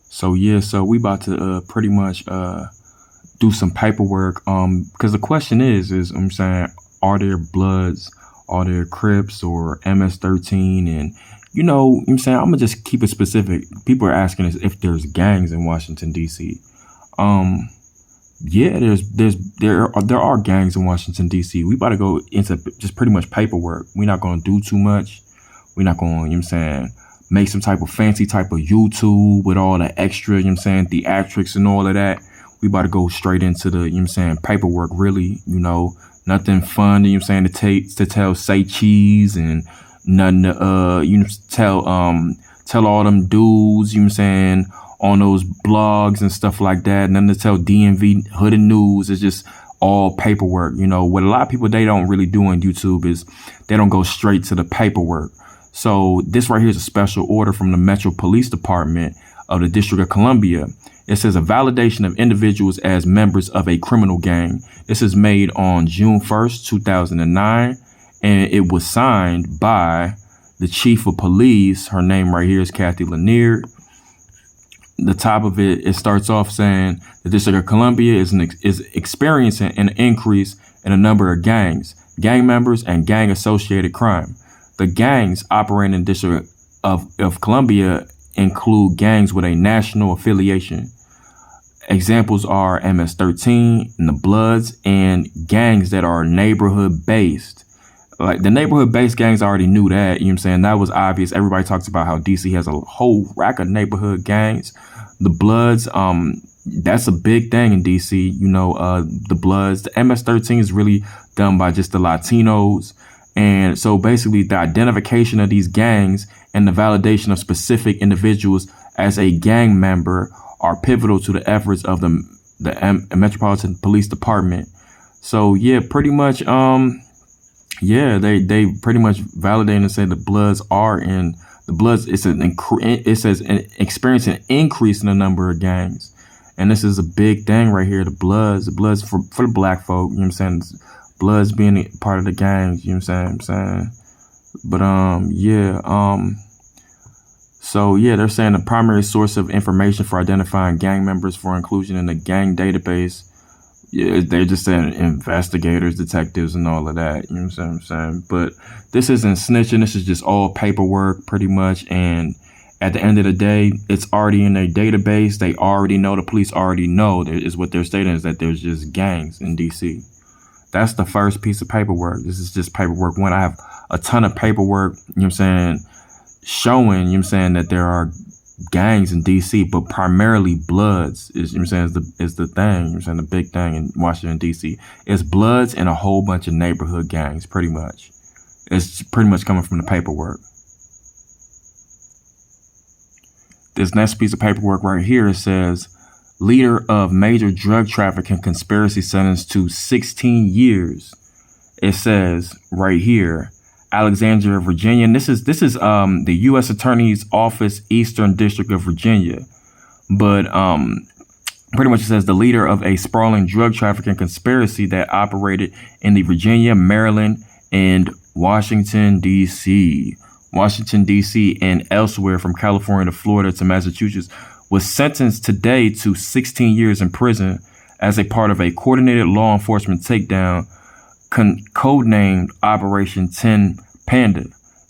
So yeah, so we about to pretty much do some paperwork. Because the question is I'm saying, are there Bloods, are there Crips or MS-13, and I'm saying, I'm gonna just keep it specific. People are asking us if there's gangs in Washington D.C. Um, yeah, there are gangs in Washington D.C. We about to go into just pretty much paperwork. We're not gonna do too much. We're not going, I'm saying, make some type of fancy type of YouTube with all the extra, I'm saying, theatrics and all of that. We about to go straight into the, I'm saying, paperwork, really, nothing fun, I'm saying, to tell, say cheese, and nothing to, tell all them dudes, I'm saying, on those blogs and stuff like that. Nothing to tell DMV Hooded News. It's just all paperwork. What a lot of people, they don't really do on YouTube is they don't go straight to the paperwork. So this right here is a special order from the Metro Police Department of the District of Columbia. It says a validation of individuals as members of a criminal gang. This is made on June 1st, 2009, and it was signed by the chief of police. Her name right here is Kathy Lanier. The top of it starts off saying the District of Columbia is experiencing an increase in a number of gangs, gang members, and gang associated crime. The gangs operating in the District of Columbia include gangs with a national affiliation. Examples are MS-13 and the Bloods, and gangs that are neighborhood based. Like the neighborhood based gangs, I already knew that, I'm saying, that was obvious. Everybody talks about how DC has a whole rack of neighborhood gangs. The Bloods, that's a big thing in DC, the Bloods. The MS-13 is really done by just the Latinos. And so basically the identification of these gangs and the validation of specific individuals as a gang member are pivotal to the efforts of the Metropolitan Police Department. So yeah, pretty much, they pretty much validate and say the Bloods are in the Bloods. It says experience an increase in the number of gangs, and this is a big thing right here. The Bloods for the black folk. I'm saying, Bloods being part of the gangs. I'm saying. But so yeah, they're saying the primary source of information for identifying gang members for inclusion in the gang database. Yeah, they're just saying investigators, detectives, and all of that. You know what I'm saying? But this isn't snitching. This is just all paperwork, pretty much. And at the end of the day, it's already in their database. They already know. The police already know. Is what they're stating is that there's just gangs in DC. That's the first piece of paperwork. This is just paperwork one. I have a ton of paperwork, showing, that there are gangs in DC, but primarily Bloods is the thing. The big thing in Washington DC is Bloods and a whole bunch of neighborhood gangs. Pretty much, it's pretty much coming from the paperwork. This next piece of paperwork right here, it says leader of major drug trafficking conspiracy sentenced to 16 years. It says right here, Alexandria, Virginia. And this is the U.S. Attorney's Office, Eastern District of Virginia. But pretty much it says the leader of a sprawling drug trafficking conspiracy that operated in the Virginia, Maryland, and Washington, D.C. And elsewhere from California to Florida to Massachusetts was sentenced today to 16 years in prison as a part of a coordinated law enforcement takedown codenamed Operation 10 Panda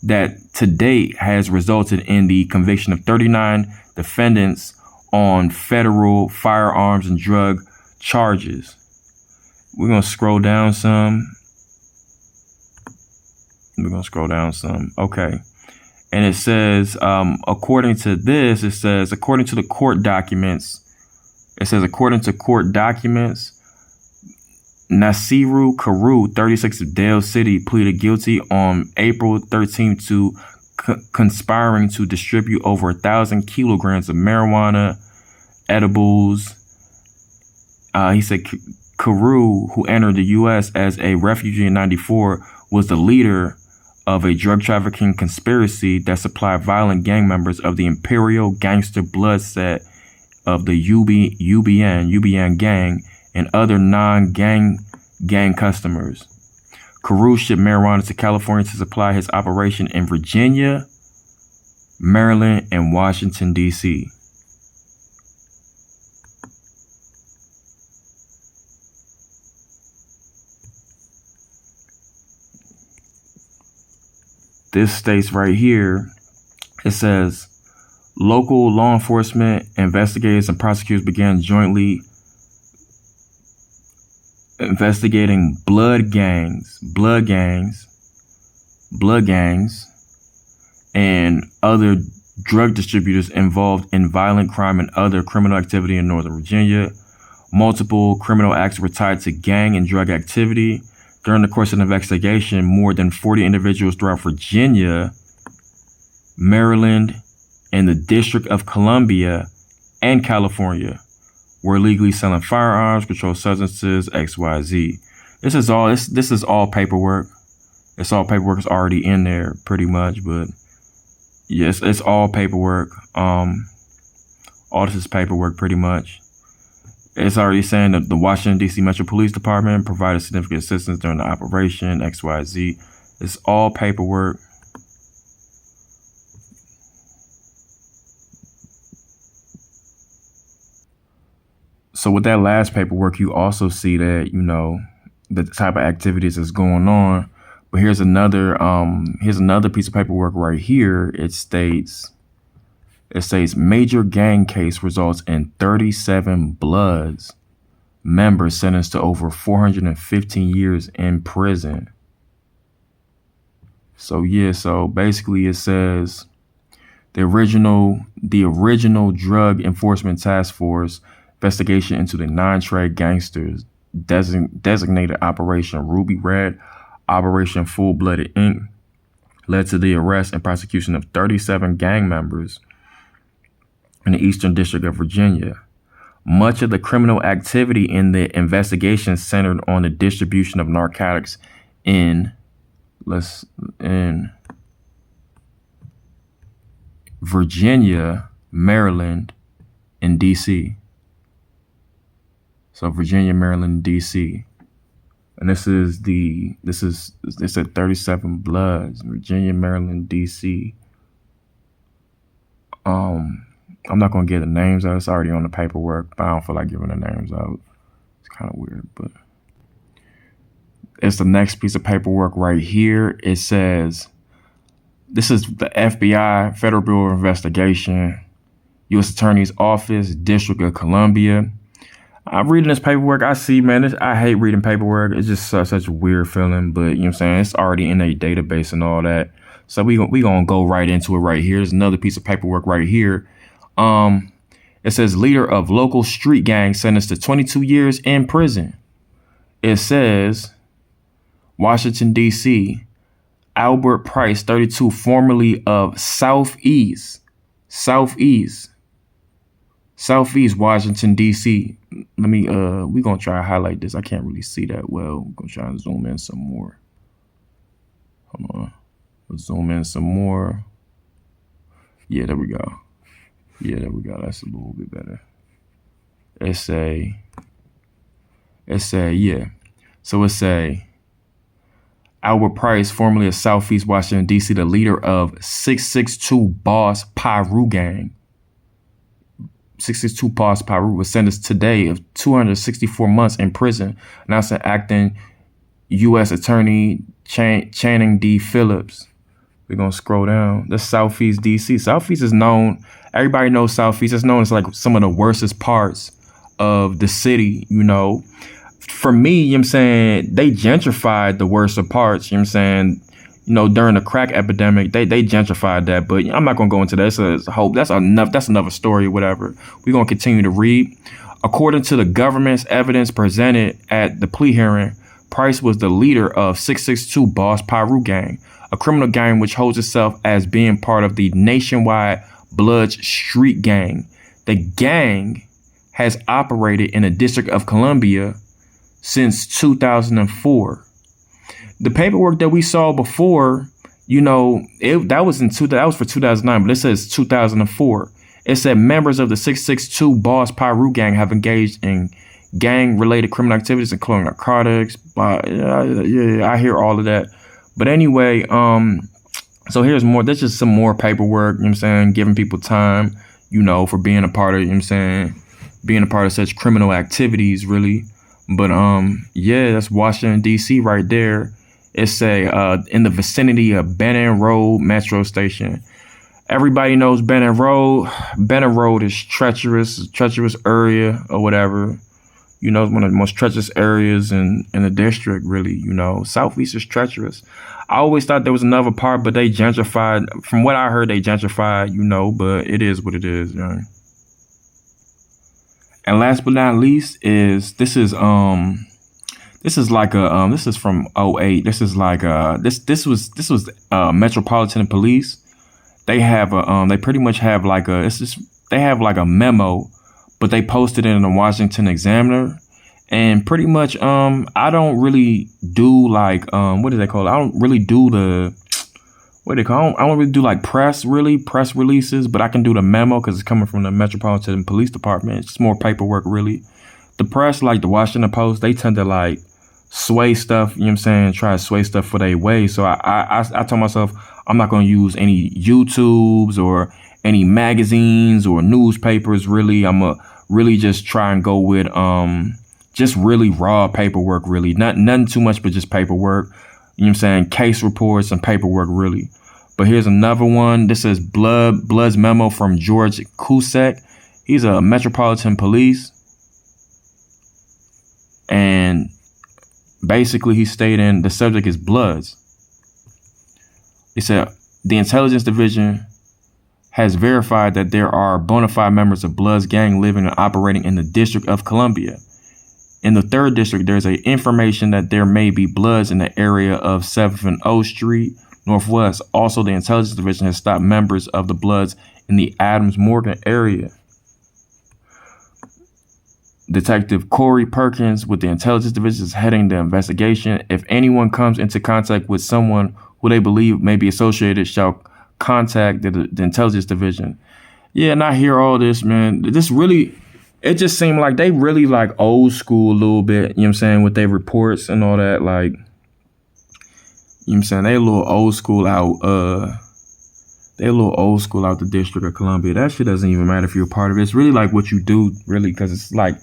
that to date has resulted in the conviction of 39 defendants on federal firearms and drug charges. We're going to scroll down some. Okay. And it says, according to the court documents, Nasiru Karu, 36 of Dale City, pleaded guilty on April 13th to conspiring to distribute over 1,000 kilograms of marijuana, edibles. He said Karu, who entered the U.S. as a refugee in 1994, was the leader of a drug trafficking conspiracy that supplied violent gang members of the Imperial Gangster Blood set of the UBN gang, and other non-gang customers. Karu shipped marijuana to California to supply his operation in Virginia, Maryland, and Washington, D.C. this states right here, it says, local law enforcement, investigators, and prosecutors began jointly investigating blood gangs, and other drug distributors involved in violent crime and other criminal activity in Northern Virginia. Multiple criminal acts were tied to gang and drug activity. During the course of the investigation, more than 40 individuals throughout Virginia, Maryland, and the District of Columbia and California were illegally selling firearms, controlled substances, XYZ. This is all paperwork. It's all paperwork. It's already in there pretty much, but yes, it's all paperwork. All this is paperwork pretty much. It's already saying that the Washington, D.C. Metro Police Department provided significant assistance during the operation, XYZ. It's all paperwork. So with that last paperwork, you also see that, the type of activities that's going on. But here's another piece of paperwork right here. It states major gang case results in 37 Bloods members sentenced to over 415 years in prison. So basically it says the original Drug Enforcement Task Force investigation into the non-trade gangsters designated Operation Ruby Red, Operation Full-Blooded Ink, led to the arrest and prosecution of 37 gang members in the Eastern District of Virginia. Much of the criminal activity in the investigation centered on the distribution of narcotics in Virginia, Maryland, and D.C. So Virginia, Maryland, D.C. And this said 37 Bloods, Virginia, Maryland, D.C. I'm not going to give the names out. It's already on the paperwork, but I don't feel like giving the names out. It's kind of weird, but it's the next piece of paperwork right here. It says, this is the FBI, Federal Bureau of Investigation, U.S. Attorney's Office, District of Columbia. I'm reading this paperwork. I see, man, I hate reading paperwork. It's just such a weird feeling, but you know what I'm saying? It's already in a database and all that. So we gonna go right into it right here. There's another piece of paperwork right here. It says leader of local street gang sentenced to 22 years in prison. It says Washington, D.C., Albert Price, 32, formerly of Southeast Washington, D.C. Let me, we're going to try to highlight this. I can't really see that well. I'm going to try and zoom in some more. Hold on. Let's zoom in some more. Yeah, there we go. That's a little bit better. So it say Albert Price, formerly of Southeast Washington, D.C., the leader of 662 Boss Piru gang. 662 Boss Piru was sentenced today of 264 months in prison, announcing acting U.S. Attorney Channing D. Phillips. We're going to scroll down. That's Southeast D.C. Southeast is known, everybody knows Southeast. It's known as like some of the worstest parts of the city, For me, you know what I'm saying, they gentrified the worst of parts, you know what I'm saying? During the crack epidemic, they gentrified that, but I'm not going to go into that. That's another story, whatever. We're going to continue to read. According to the government's evidence presented at the plea hearing, Price was the leader of 662 Boss Piru gang, a criminal gang which holds itself as being part of the nationwide Bloods street gang. The gang has operated in the District of Columbia since 2004. The paperwork that we saw before, that was for 2009, but it says 2004. It said members of the 662 Boss Piru gang have engaged in gang-related criminal activities, including narcotics. I hear all of that. But anyway, so here's more. There's just some more paperwork, you know what I'm saying, giving people time, for being a part of, being a part of such criminal activities, really. But that's Washington, D.C. right there. It's in the vicinity of Benton Road Metro Station. Everybody knows Benton Road. Benton Road is treacherous area or whatever. You know, it's one of the most treacherous areas in the district, really. You know, Southeast is treacherous. I always thought there was another part, but they gentrified. From what I heard, they gentrified, you know, but it is what it is, you know. And last but not least this is from '08. This is like this was Metropolitan Police. They have they pretty much have like they have like a memo, but they posted it in the Washington Examiner. And pretty much I don't really do like what do they call it? I don't really do what do they call it? I don't really do like press releases, but I can do the memo because it's coming from the Metropolitan Police Department. It's more paperwork, really. The press, like the Washington Post, they tend to like sway stuff, you know what I'm saying, try to sway stuff for their way. So I told myself I'm not going to use any YouTubes or any magazines or newspapers, really. I'm going to really just try and go with just really raw paperwork, really. Nothing too much, but just paperwork. You know what I'm saying? Case reports and paperwork, really. But here's another one. This is Blood's memo from George Cusack. He's a Metropolitan Police. And basically he's stating the subject is Bloods. He said, the Intelligence Division has verified that there are bona fide members of Bloods gang living and operating in the District of Columbia. In the 3rd District, there's a information that there may be Bloods in the area of 7th O Street Northwest. Also, the Intelligence Division has stopped members of the Bloods in the Adams Morgan area. Detective Corey Perkins with the Intelligence Division is heading the investigation. If anyone comes into contact with someone who they believe may be associated, shall contact the Intelligence Division. Yeah, and I hear all this, man. It just seemed like they really like old school a little bit, you know what I'm saying, with their reports and all that. Like, you know what I'm saying, they a little old school out the District of Columbia. That shit doesn't even matter if you're a part of it. It's really like what you do, really, because it's like,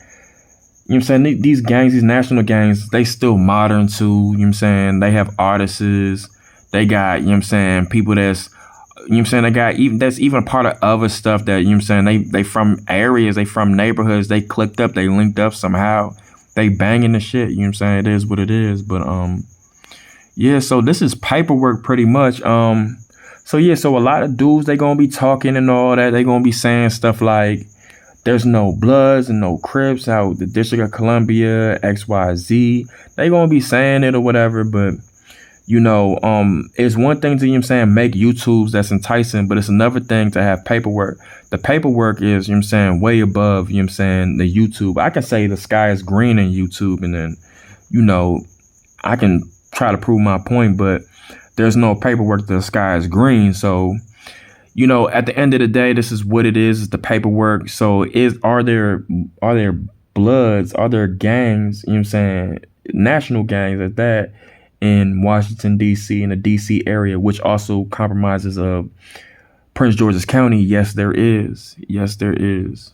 you know what I'm saying, these gangs, these national gangs, they still modern too, you know what I'm saying? They have artists, they got, you know what I'm saying, people that's, you know what I'm saying, they got that's even a part of other stuff that, you know what I'm saying, they from areas, they from neighborhoods, they clicked up, they linked up somehow, they banging the shit, you know what I'm saying, it is what it is, but yeah, so this is paperwork pretty much, so yeah, so a lot of dudes, they gonna be talking and all that, they gonna be saying stuff like, there's no Bloods and no Crips out the District of Columbia, XYZ, they gonna be saying it or whatever, but you know, it's one thing to, you know what I'm saying, make YouTubes that's enticing, but it's another thing to have paperwork. The paperwork is, you know what I'm saying, way above, you know what I'm saying, the YouTube. I can say the sky is green in YouTube, and then, you know, I can try to prove my point, but there's no paperwork, the sky is green. So, you know, at the end of the day, this is what it is the paperwork. So are there Bloods, are there gangs, you know what I'm saying, national gangs at that, in Washington, D.C., in the D.C. area, which also compromises Prince George's County? Yes, there is. Yes, there is.